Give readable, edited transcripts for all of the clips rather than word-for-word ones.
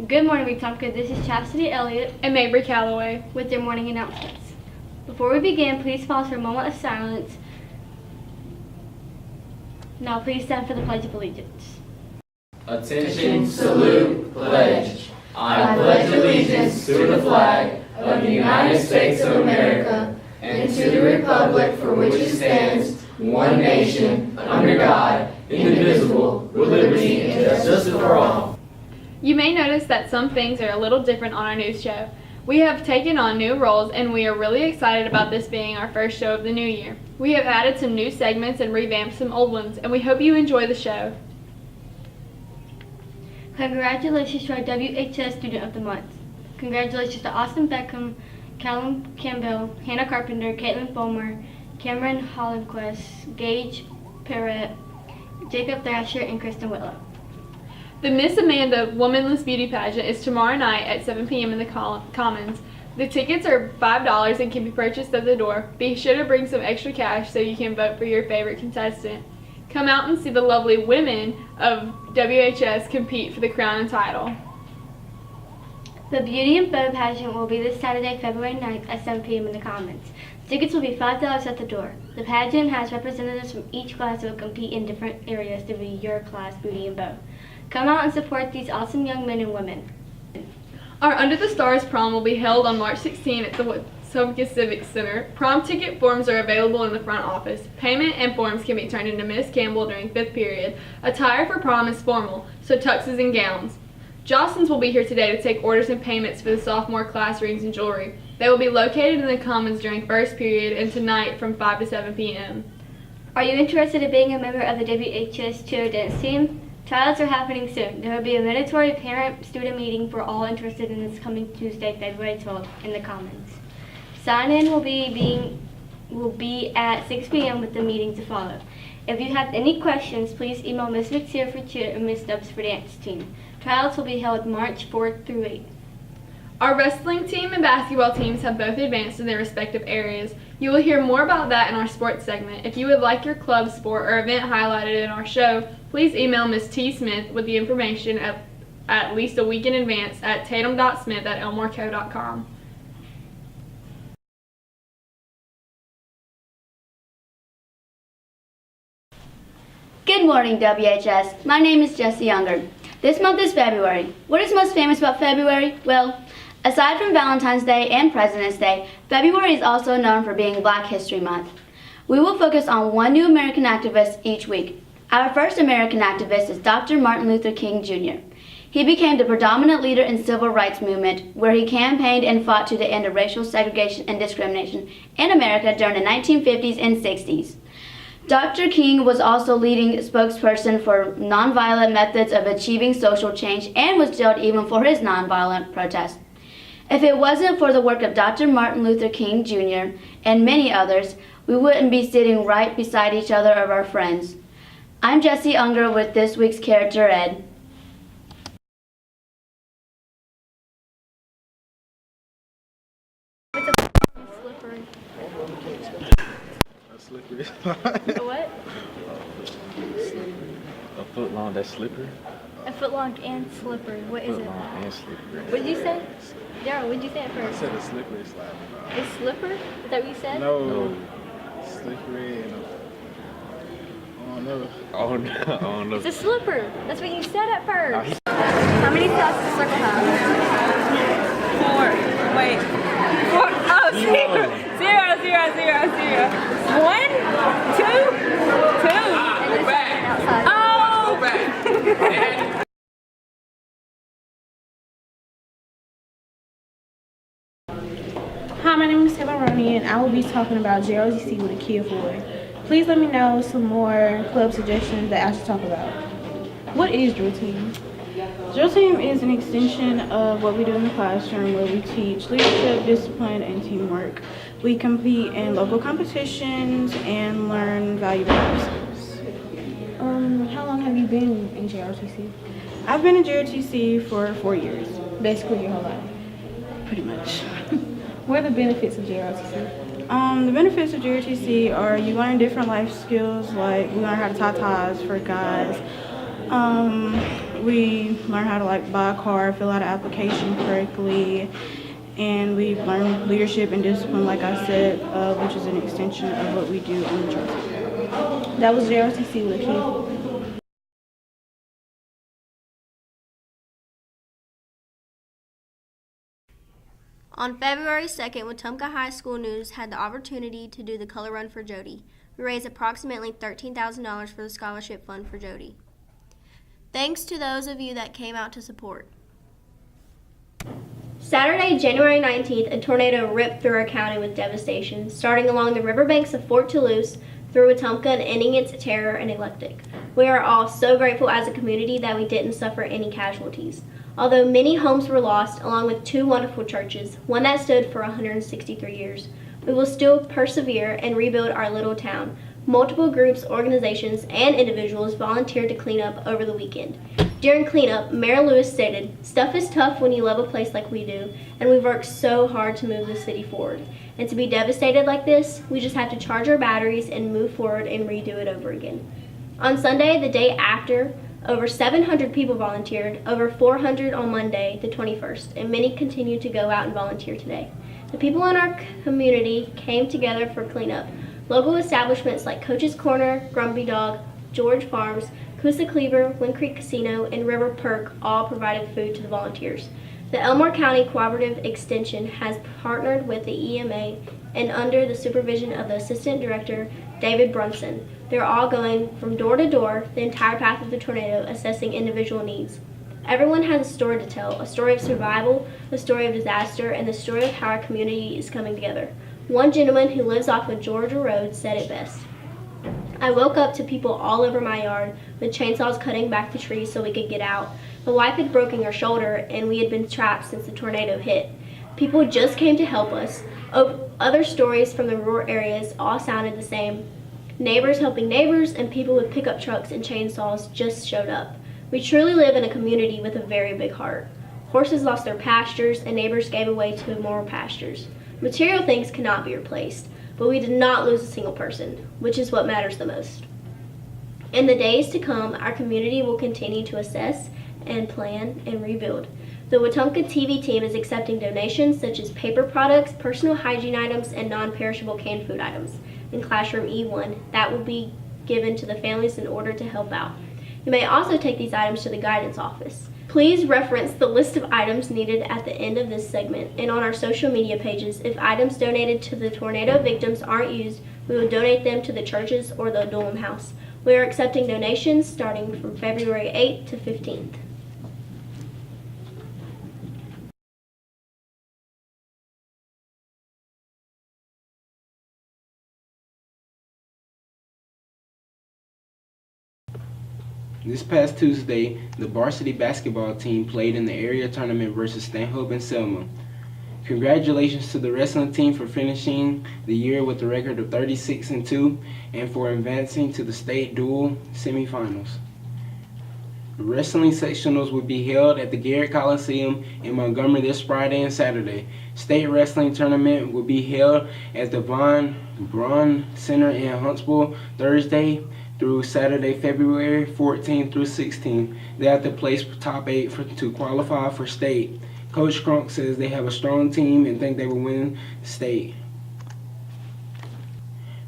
Good morning, Wetumpka. This is Chastity Elliott and Mabry Calloway with their morning announcements. Before we begin, please pause for a moment of silence. Now please stand for the Pledge of Allegiance. Attention, salute, pledge. I pledge allegiance to the flag of the United States of America and to the republic for which it stands, one nation, under God, indivisible, with liberty and justice for all. You may notice that some things are a little different on our news show. We have taken on new roles and we are really excited about this being our first show of the new year. We have added some new segments and revamped some old ones, and we hope you enjoy the show. Congratulations to our WHS Student of the Month. Congratulations to Austin Beckham, Callum Campbell, Hannah Carpenter, Caitlin Fulmer, Cameron Hollandquist, Gage Perrett, Jacob Thrasher, and Kristen Whitlow. The Miss Amanda Womanless Beauty Pageant is tomorrow night at 7 p.m. in the Commons. The tickets are $5 and can be purchased at the door. Be sure to bring some extra cash so you can vote for your favorite contestant. Come out and see the lovely women of WHS compete for the crown and title. The Beauty and Bow Pageant will be this Saturday, February 9th at 7 p.m. in the Commons. Tickets will be $5 at the door. The pageant has representatives from each class who will compete in different areas to be your class, Beauty and Bow. Come out and support these awesome young men and women. Our Under the Stars prom will be held on March 16 at the Wetumpka Civic Center. Prom ticket forms are available in the front office. Payment and forms can be turned into Miss Campbell during 5th period. Attire for prom is formal, so tuxes and gowns. Jostens will be here today to take orders and payments for the sophomore class rings and jewelry. They will be located in the Commons during 1st period and tonight from 5 to 7 p.m. Are you interested in being a member of the WHS cheer dance team? Trials are happening soon. There will be a mandatory parent-student meeting for all interested in this coming Tuesday, February 12th, in the Commons. Sign-in will be at 6 p.m. with the meeting to follow. If you have any questions, please email Ms. McSear for cheer and Ms. Stubbs for dance team. Trials will be held March 4th through 8th. Our wrestling team and basketball teams have both advanced in their respective areas. You will hear more about that in our sports segment. If you would like your club, sport, or event highlighted in our show, please email Ms. T. Smith with the information at least a week in advance at tatum.smith@elmoreco.com. Good morning, WHS. My name is Jesse Younger. This month is February. What is most famous about February? Well, aside from Valentine's Day and President's Day, February is also known for being Black History Month. We will focus on one new American activist each week. Our first American activist is Dr. Martin Luther King Jr. He became the predominant leader in the civil rights movement, where he campaigned and fought to the end of racial segregation and discrimination in America during the 1950s and 60s. Dr. King was also leading spokesperson for nonviolent methods of achieving social change and was jailed even for his nonviolent protest. If it wasn't for the work of Dr. Martin Luther King Jr. and many others, we wouldn't be sitting right beside each other or our friends. I'm Jesse Unger with this week's Character Ed. Slippery. A what? A foot long, that's slippery. A foot long and slippery. What is Foot it? long and slippery. What did you say? Daryl, what did you say at I first? said a slippery slide. It's slipper? Is that what you said? No. Slippery and I don't know. Oh no. I don't know. It's a slipper. That's what you said at first. How many sides does the circle have? 4. Wait. 4. Oh, 0. 0, 0, 0, 0. 1, 2, 2. And then Back. outside. Oh, go back. Hi, my name is Taylor Roney, and I will be talking about JROTC with a key of 4. Please let me know some more club suggestions that I should talk about. What is drill team? Drill team is an extension of what we do in the classroom, where we teach leadership, discipline, and teamwork. We compete in local competitions and learn valuable life skills. How long have you been in JROTC? I've been in JROTC for 4 years, Basically your whole life. pretty much. What are the benefits of JROTC? The benefits of JROTC are you learn different life skills, like we learn how to tie ties for guys. We learn how to buy a car, fill out an application correctly, and we learn leadership and discipline, like I said, which is an extension of what we do on the church. That was JRCC with a key. On February 2nd, Wetumpka High School News had the opportunity to do the Color Run for Jody. We raised approximately $13,000 for the scholarship fund for Jody. Thanks to those of you that came out to support. Saturday, January 19th, a tornado ripped through our county with devastation, starting along the riverbanks of Fort Toulouse, through Wetumpka and ending its terror and electric. We are all so grateful as a community that we didn't suffer any casualties. Although many homes were lost, along with 2 wonderful churches, one that stood for 163 years, we will still persevere and rebuild our little town. Multiple groups, organizations, and individuals volunteered to clean up over the weekend. During cleanup, Mayor Lewis stated, "Stuff is tough when you love a place like we do, and we've worked so hard to move the city forward. And to be devastated like this, we just have to charge our batteries and move forward and redo it over again." On Sunday, the day after, over 700 people volunteered, over 400 on Monday, the 21st, and many continue to go out and volunteer today. The people in our community came together for cleanup. Local establishments like Coach's Corner, Grumpy Dog, George Farms, Coosa Cleaver, Wind Creek Casino, and River Perk all provided food to the volunteers. The Elmore County Cooperative Extension has partnered with the EMA and under the supervision of the Assistant Director, David Brunson. They're all going from door to door, the entire path of the tornado, assessing individual needs. Everyone has a story to tell, a story of survival, a story of disaster, and the story of how our community is coming together. One gentleman who lives off of Georgia Road said it best. "I woke up to people all over my yard with chainsaws cutting back the trees so we could get out. My wife had broken her shoulder and we had been trapped since the tornado hit. People just came to help us. Other stories from the rural areas all sounded the same. Neighbors helping neighbors and people with pickup trucks and chainsaws just showed up. We truly live in a community with a very big heart. Horses lost their pastures and neighbors gave away to more pastures. Material things cannot be replaced, but we did not lose a single person, which is what matters the most. In the days to come, our community will continue to assess and plan and rebuild. The Wetumpka TV team is accepting donations such as paper products, personal hygiene items, and non-perishable canned food items in Classroom E1 that will be given to the families in order to help out. You may also take these items to the guidance office. Please reference the list of items needed at the end of this segment and on our social media pages. If items donated to the tornado victims aren't used, we will donate them to the churches or the Dolan House. We are accepting donations starting from February 8th to 15th. This past Tuesday, the varsity basketball team played in the area tournament versus Stanhope and Selma. Congratulations to the wrestling team for finishing the year with a record of 36-2 and for advancing to the state dual semifinals. Wrestling sectionals will be held at the Garrett Coliseum in Montgomery this Friday and Saturday. State wrestling tournament will be held at the Von Braun Center in Huntsville Thursday through Saturday, February 14th through 16th. They have to place top 8 to qualify for state. Coach Crunk says they have a strong team and think they will win state.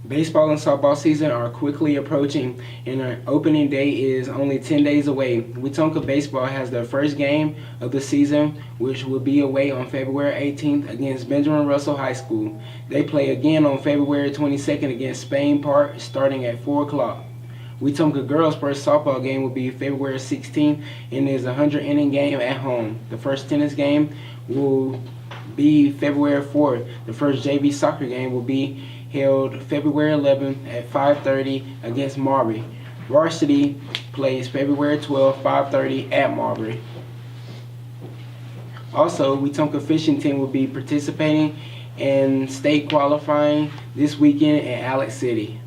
Baseball and softball season are quickly approaching, and our opening day is only 10 days away. Wetumpka Baseball has their first game of the season, which will be away on February 18th against Benjamin Russell High School. They play again on February 22nd against Spain Park, starting at 4 o'clock. Wetumpka girls' first softball game will be February 16th and is a 100-inning game at home. The first tennis game will be February 4th. The first JV soccer game will be held February 11th at 5:30 against Marbury. Varsity plays February 12th, 5:30 at Marbury. Also, Wetumpka fishing team will be participating in state qualifying this weekend at Alex City.